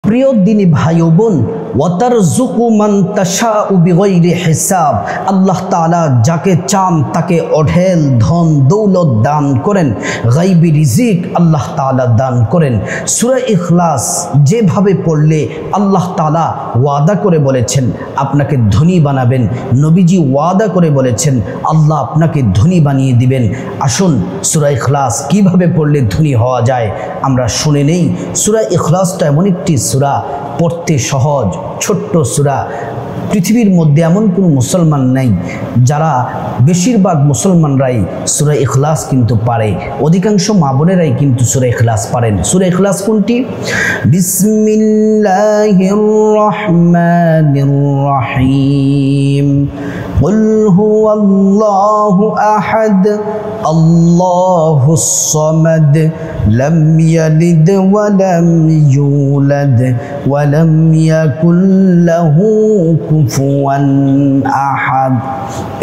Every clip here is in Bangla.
প্রিয় দিনী ভাই ও বোন, ওয়াতারযুকু মান তাশাউ বিগাইরি হিসাব, আল্লাহ তাআলা যাকে চান তাকে অঢেল ধন দৌলত দান করেন, গায়বী রিজিক আল্লাহ তাআলা দান করেন। সূরা ইখলাস যেভাবে পড়লে আল্লাহ তাআলা ওয়াদা করে বলেছেন আপনাকে ধনী বানাবেন, নবীজি ওয়াদা করে বলেছেন আল্লাহ আপনাকে ধনী বানিয়ে দিবেন। আসুন সূরা ইখলাস কিভাবে পড়লে ধনী হওয়া যায় আমরা শুনে নেই। সূরা ইখলাসটা এমন একটি সূরা, পড়তে সহজ, ছোট্ট সূরা। পৃথিবীর মধ্যে এমন কোনো মুসলমান নাই যারা, বেশিরভাগ মুসলমানরাই সূরা ইখলাস কিন্তু পারে, অধিকাংশ মা বোনেরাই কিন্তু সূরা ইখলাস পারেন। সূরা ইখলাস কোনটি? বিসমিল্লাহির রহমানির রহিম। কুল হুয়াল্লাহু আহাদ আল্লাহুস সামাদ লাম ইয়ালিদ ওয়া লাম ইউলাদ ওয়া লাম ইয়াকুল লাহু কুফুয়ান আহাদ।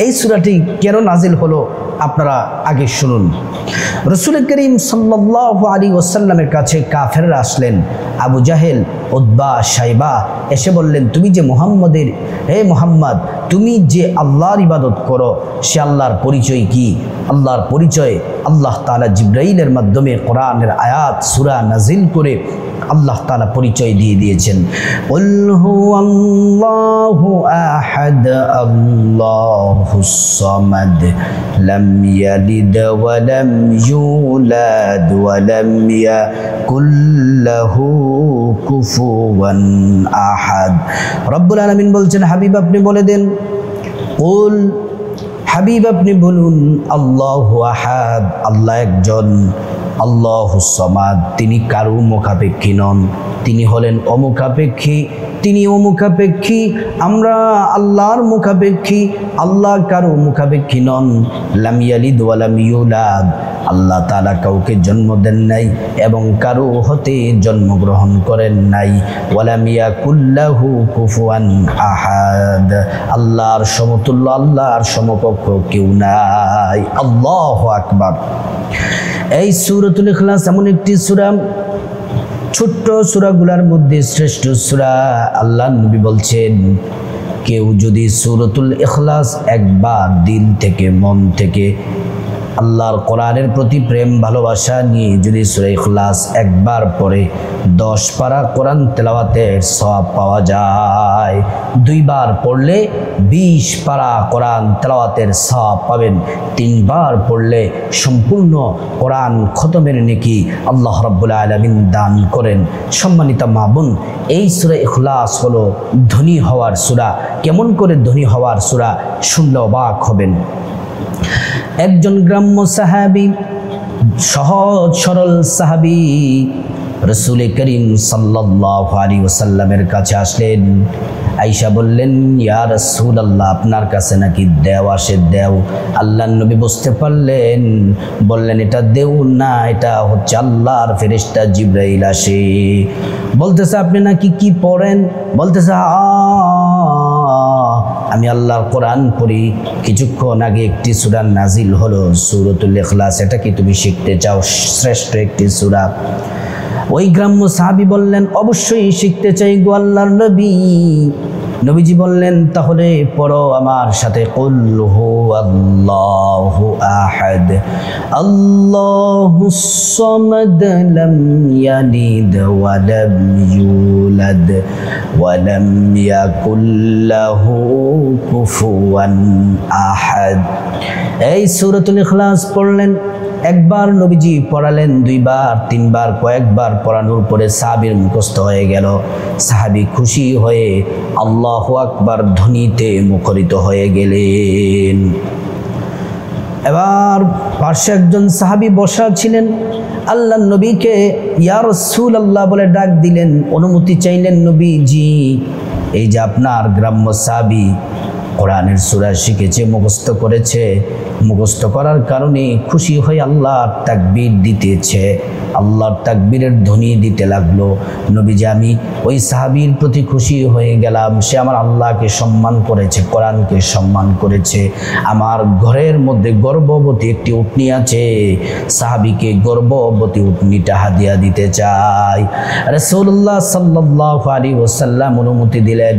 এই সূরাটি কেন নাজিল হলো আপনারা আগে শুনুন। রাসূল করিম সাল্লাল্লাহু আলাইহি ওয়াসাল্লামের কাছে কাফেররা আসলেন। আবু জাহেল, উতবা, শাইবা এসে বললেন তুমি যে মুহাম্মদের, হে মুহাম্মদ তুমি যে আল্লাহর ইবাদত করো সে আল্লাহর পরিচয় কি? আল্লাহর পরিচয় আল্লাহ তাআলা জিবরাইলের মাধ্যমে কোরআনের আয়াত সূরা নাজিল করে আল্লাহ তাআলা পরিচয় দিয়ে দিয়েছেন। কুল হুয়াল্লাহু আহাদ আল্লাহুস সামাদ লাম ইয়ালিদ ওয়া লাম ইউলাদ ওয়া লাম ইয়াকুল লাহু কুফুয়ান আহাদ। রব্বুল আলামিন বলছেন হাবিব আপনি বলে দেন, কুল হাবিব আপনি বলুন আল্লাহু আহাদ, আল্লাহ একজন, আল্লাহুস সামাদ তিনি কারো মুখাপেক্ষী নন, তিনি হলেন অমুখাপেক্ষী, তিনি অমুখাপেক্ষী, আমরা আল্লাহর মুখাপেক্ষী, আল্লাহ কারো মুখাপেক্ষী নন। লাম ইয়ালিদ ওয়া লাম ইউলাদ, আল্লাহ তাআলা কাউকে জন্ম দেন নাই এবং কারো হতে জন্মগ্রহণ করেন নাই। ওয়া লাম ইয়াকুল লাহু কুফুয়ান আহাদ, আল্লাহর সমতুল্য, আল্লাহর সমকক্ষ কেউ নাই। আল্লাহু আকবার। এই সূরাতুল ইখলাস এমন একটি সূরা, ছোট্ট সূরাগুলোর মধ্যে শ্রেষ্ঠ সূরা। আল্লাহর নবী বলছেন কেউ যদি সূরাতুল ইখলাস একবার দিল থেকে, মন থেকে আল্লাহর কোরআনের প্রতি প্রেম ভালোবাসা নিয়ে যদি সূরা ইখলাস একবার পড়ে 10 পারা কোরআন তেলাওয়াতের সওয়াব পাওয়া যায়। 2 বার পড়লে 20 পারা কোরআন তেলাওয়াতের সওয়াব পাবেন। 3 বার পড়লে সম্পূর্ণ কোরআন খতমের নেকি আল্লাহ রাব্বুল আলামিন দান করেন। সম্মানিত মা বোন, এই সূরা ইখলাস হলো ধনী হওয়ার সূরা। কেমন করে ধনী হওয়ার সূরা শুনলে অবাক হবেন। একজন গ্রাম্য সাহাবী, সহজ সরল সাহাবী রাসূল করিম সাল্লাল্লাহু আলাইহি ওয়াসাল্লামের কাছে আসলেন। আয়েশা বললেন ইয়া রাসূলুল্লাহ আপনার কাছে নাকি দেও আসে, দেও। আল্লাহর নবী বুঝতে পারলেন, বললেন এটা দেও না, এটা হচ্ছে আল্লাহর ফেরেশতা জিবরাইল আসে। বলতেছে আপনি নাকি কি পড়েন? বলতেছে আমি আল্লাহর কোরআন পড়ি, কিছুক্ষণ আগে একটি সূরা নাজিল হলো সূরাতুল ইখলাস, এটা কি তুমি শিখতে চাও? শ্রেষ্ঠ একটি সূরা। ওই গ্রাম্য সাহাবী বললেন অবশ্যই শিখতে চাই গো আল্লাহর নবী। নবীজি বললেন তাহলে পড়ো আমার সাথে, কুল হুয়াল্লাহু আহাদ আল্লাহুস সামাদ লাম ইয়ালিদ ওয়া লাম ইউলাদ ওয়া লাম ইয়াকুল লাহু কুফুয়ান আহাদ। এই সূরাতুল ইখলাস পড়লেন, একবার নবীজি পড়ালেন, 2 বার 3 বার কয়েকবার পড়ানোর পরে সাহাবীর মুখস্থ হয়ে গেল। সাহাবী খুশি হয়ে আল্লাহু আকবার ধ্বনিতে মুখরিত হয়ে গেলেন। এবার পাশে একজন সাহাবী বসা ছিলেন, আল্লাহর নবীকে ইয়া রাসূলুল্লাহ বলে ডাক দিলেন, অনুমতি চাইলেন নবীজি। এই যে আপনার গ্রাম্য সাহাবী কোরআনের সূরা শিখেছে, মুখস্থ করেছে, মুখস্থ করার কারণে খুশি হয়ে আল্লাহর তাকবীর দিতেছে। আল্লাহর তাকবীরের ধ্বনি দিতে লাগলো। নবীজি আমি ওই সাহাবীর প্রতি খুশি হয়ে গেলাম, সে আমার আল্লাহকে সম্মান করেছে, কোরআনকে সম্মান করেছে। আমার ঘরের মধ্যে গর্ভবতী একটি উটনি আছে, সাহাবীকে গর্ভবতী উটনিটা হাদিয়া দিতে চাই। রাসূলুল্লাহ সাল্লাল্লাহু আলাইহি ওয়াসাল্লাম অনুমতি দিলেন।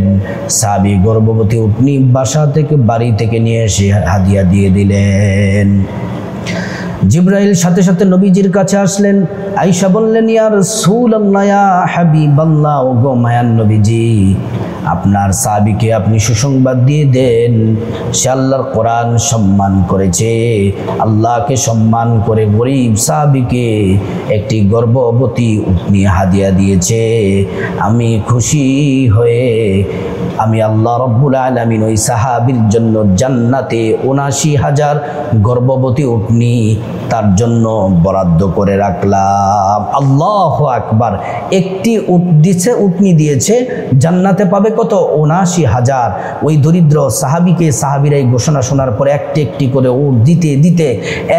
সাহাবী গর্ভবতী উটনি বাসা থেকে, বাড়ি থেকে নিয়ে এসে হাদিয়া দিয়ে দিলেন। জিবরাইল সাথে সাথে নবীজির কাছে আসলেন। আয়েশা বললেন, ইয়া রাসূলুল্লাহ, ইয়া হাবিবাল্লাহ, ওগো মায়ার নবীজি, আপনার সাহাবীকে আপনি সুসংবাদ দিয়ে দেন, সে আল্লাহর কোরআন সম্মান করেছে, আল্লাহকে সম্মান করে গরিব সাহাবীকে একটি গর্ভবতী উটনি হাদিয়া দিয়েছে। আমি খুশি হয়ে আমি আল্লাহ রব্বুল আলামিন ওই সাহাবীর জন্য জান্নাতে ৭৯,০০০ গর্ভবতী উটনি তার জন্য বরাদ্দ করে রাখলাম। আল্লাহু আকবার। একটি উটনি দিয়েছে, জান্নাতে পাবে কত? ৭৯,০০০। ওই দরিদ্র সাহাবীকে, সাহাবীরা এই ঘোষণা শোনার পরে একটি একটি করে উট দিতে দিতে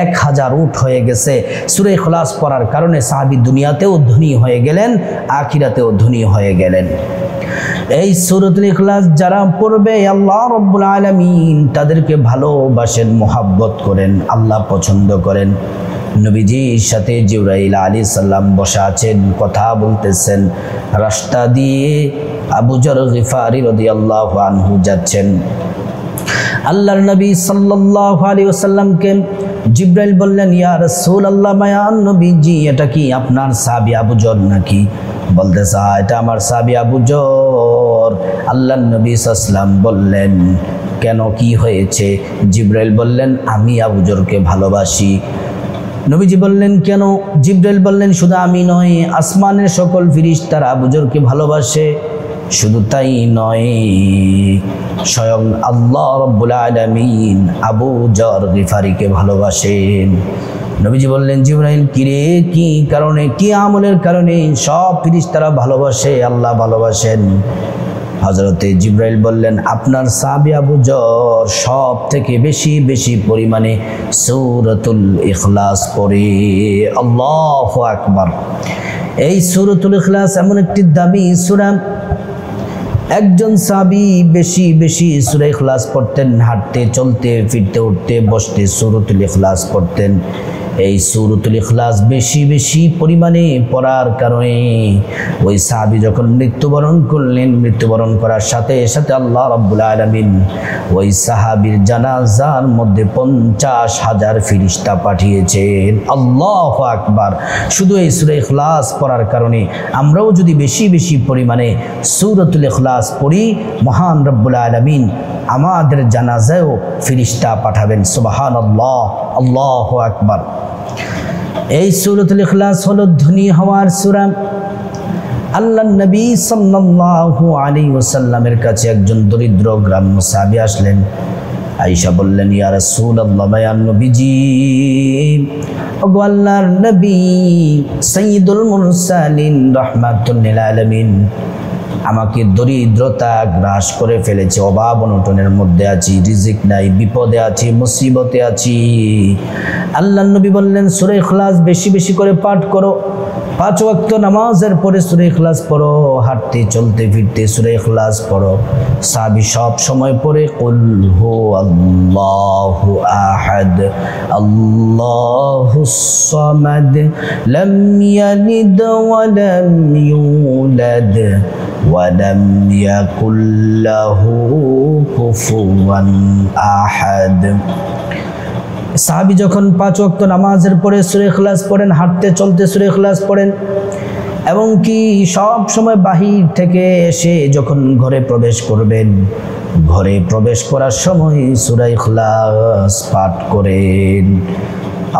১,০০০ উট হয়ে গেছে। সূরা ইখলাস পড়ার কারণে সাহাবী দুনিয়াতেও ধনী হয়ে গেলেন, আখিরাতেও ধনী হয়ে গেলেন। এই সূরাতুল ইখলাস যারা পড়বে আল্লাহ রাব্বুল আলামিন তাদেরকে ভালোবাসেন, মোহাব্বত করেন, আল্লাহ পছন্দ করেন। নবীজির সাথে জিবরাইল আলাইহিস সালাম বসা আছেন, কথা বলতেছেন। রাস্তা দিয়ে আবু যর গিফারি রাদিয়াল্লাহু আনহু যাচ্ছেন। আল্লাহর নবী সাল্লাল্লাহু আলাইহি ওয়াসাল্লামকে জিবরাইল বললেন, ইয়া রাসূলুল্লাহ, মায়ান নবীজি, এটা কি আপনার সাহাবী আবু যর নাকি? বলতেছে, এটা আমার সাহাবী আবু যর। আল্লাহর নবী সাল্লাল্লাহু আলাইহি ওয়াসাল্লাম বললেন, কেন, কি হয়েছে? জিবরাইল বললেন, আমি আবু যরকে ভালোবাসি। নবীজি বললেন, কেন? জিবরাইল বললেন, শুধু আমি নয়, আসমানের সকল ফেরেশতারা আবু যরকে ভালোবাসে। শুধু তাই নয়, স্বয়ং আল্লাহ রাব্বুল আলামিন আবু যর গিফারিকে ভালোবাসেন। নবীজি বললেন, জিবরাইল, কিরে, কি কারণে, কি আমলের কারণে সব ফেরেশতারা ভালোবাসে, আল্লাহ ভালোবাসেন? হযরতে জিবরাইল বললেন, আপনার সাহাবী আবু যর সব থেকে বেশি বেশি পরিমাণে সূরাতুল ইখলাস পড়ে। আল্লাহু আকবার। এই সূরাতুল ইখলাস এমন একটি দামি সূরা, একজন সাহাবী বেশি বেশি সূরা ইখলাস পড়তেন, হাঁটতে, চলতে, ফিরতে, উঠতে, বসতে সূরাতুল ইখলাস পড়তেন। এই সূরাতুল ইখলাস বেশি বেশি পরিমাণে পড়ার কারণে ওই সাহাবী যখন মৃত্যুবরণ করলেন, মৃত্যুবরণ করার সাথে সাথে আল্লাহ রাব্বুল আলামিন ওই সাহাবীর জানাজার মধ্যে ৫০,০০০ ফেরেশতা পাঠিয়েছেন। আল্লাহু আকবার। শুধু এই সূরা ইখলাস পড়ার কারণে আমরাও যদি বেশি বেশি পরিমাণে সূরাতুল ইখলাস পড়ি, মহান রব্বুল আলামিন আমাদের জানাজায়ও ফেরেশতা পাঠাবেন। সুবহানাল্লাহ, আল্লাহু আকবার। এই সূরাতুল ইখলাস হলো ধনী হওয়ার সূরা। আল্লাহর নবী সাল্লাল্লাহু আলাইহি ওয়াসাল্লামের কাছে একজন দরিদ্র গ্রাম্য সাহাবী আসলেন। আয়েশা বললেন, ইয়া রাসূলুল্লাহ, মায়ান নবীজি, ওগো আল্লাহর নবী, সাইয়্যিদুল মুরসালিন, রাহমাতুল লিল আলামিন, আমাকে দরিদ্রতা গ্রাস করে ফেলেছে, অভাব অনটনের মধ্যে আছি, রিজিক নাই, বিপদে আছি, মুসিবতে আছি। আল্লাহর নবী বললেন, সূরা ইখলাস বেশি বেশি করে পাঠ করো, ৫ ওয়াক্ত নামাজের পরে সূরা ইখলাস পড়ো, হাঁটতে, চলতে, ফিরতে সূরা ইখলাস পড়ো। সাহাবী সব সময় পড়ে, কুল হুয়াল্লাহু আহাদ, আল্লাহুস সামাদ, লাম ইয়ালিদ ওয়া লাম ইউলাদ ওয়ালাম ইয়াকুল লাহু কুফুয়ান আহাদ। সাহাবী যখন ৫ ওয়াক্ত নামাজের পরে সূরা ইখলাস পড়েন, হাঁটতে, চলতে সূরা ইখলাস পড়েন, এবং কি সব সময় বাহির থেকে এসে যখন ঘরে প্রবেশ করবেন, ঘরে প্রবেশ করার সময় সূরা ইখলাস পাঠ করেন।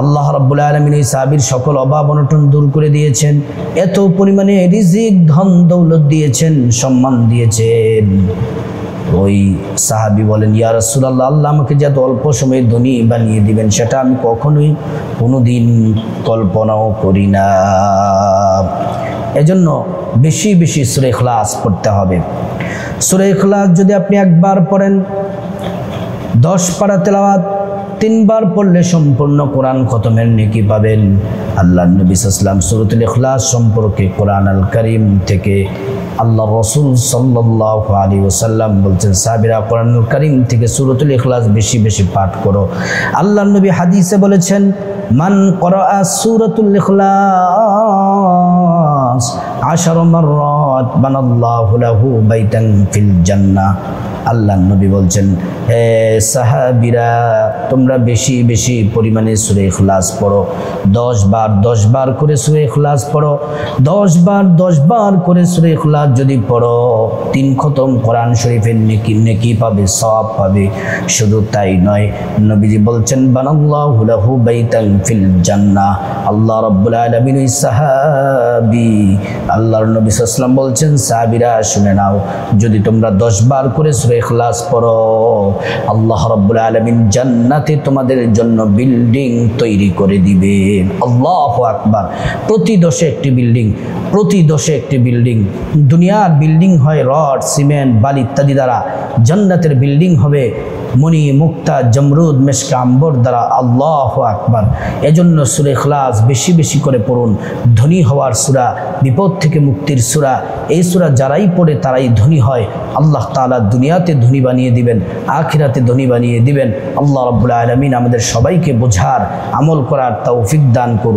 আল্লাহ রাব্বুল আলামিন এই সাহাবীর সকল অভাব অনটন দূর করে দিয়েছেন, এত পরিমাণে রিজিক, ধন দৌলত দিয়েছেন, সম্মান দিয়েছেন। ওই সাহাবী বলেন, ইয়া রাসূলুল্লাহ, আল্লাহ আমাকে যে এত অল্প সময়ে ধনী বানিয়ে দিবেন সেটা আমি কখনোই কোনোদিন কল্পনাও করি না। এজন্য বেশি বেশি সূরা ইখলাস পড়তে হবে। সূরা ইখলাস যদি আপনি একবার পড়েন, 10 পারা তেলাওয়াত, 3 বার পড়লে সম্পূর্ণ কোরআন খতমের নেকি পাবেন। আল্লাহর নবী সাল্লাল্লাহু আলাইহি ওয়াসাল্লাম সূরাতুল ইখলাস সম্পর্কে কোরআন আল কারীম থেকে আল্লাহ রাসূল সাল্লাল্লাহু আলাইহি ওয়াসাল্লাম বলছেন, সাহাবীরা কোরআনুল কারীম থেকে সূরাতুল ইখলাস বেশি বেশি পাঠ করো। আল্লাহর নবী হাদিসে বলেছেন, মান করাআ সূরাতুল ইখলাস 10 মাররাত বানাল্লাহু লাহু বাইতান ফিল জান্নাহ। আল্লাহর নবী বলছেন, হে সাহাবীরা, তোমরা বেশি বেশি পরিমাণে সূরা ইখলাস পড়ো। 10 বার করে সূরা ইখলাস পড়ো। 10 বার করে সূরা ইখলাস যদি পড়ো, 3 খতম কোরআন শরীফের নেকি পাবে, সওয়াব পাবে। শুধু তাই নয়, নবীজি বলছেন, বানাল্লাহু লাহু বাইতান ফিল জান্নাহ। আল্লাহ রাব্বুল আলামিন ওই সাহাবী, আল্লাহর নবী সাল্লাল্লাহু আলাইহি ওয়াসাল্লাম বলছেন, সাহাবীরা শুনে নাও, যদি তোমরা 10 বার করে সূরা ইখলাস পড়ো, আল্লাহ রাব্বুল আলামিন জান্নাতে তোমাদের জন্য বিল্ডিং তৈরি করে দিবেন। আল্লাহু আকবার। প্রতি 10-এ একটি বিল্ডিং। দুনিয়ার বিল্ডিং হয় রড, সিমেন্ট, বালি ইত্যাদি দ্বারা, জান্নাতের বিল্ডিং হবে মণি, মুক্তা, জমরুদ, মেশক, আম্বর দ্বারা। আল্লাহু আকবার। এজন্য সূরা ইখলাস বেশি বেশি করে পড়ুন। ধনী হওয়ার সূরা, বিপদ থেকে মুক্তির সূরা। এই সূরা যারাই পড়ে তারাই ধনী হয়। আল্লাহ তাআলা দুনিয়াতে ধনী বানিয়ে দিবেন, আখিরাতে ধনী বানিয়ে দিবেন। আল্লাহ রাব্বুল আলামিন আমাদের সবাইকে বোঝার, আমল করার তৌফিক দান করুন।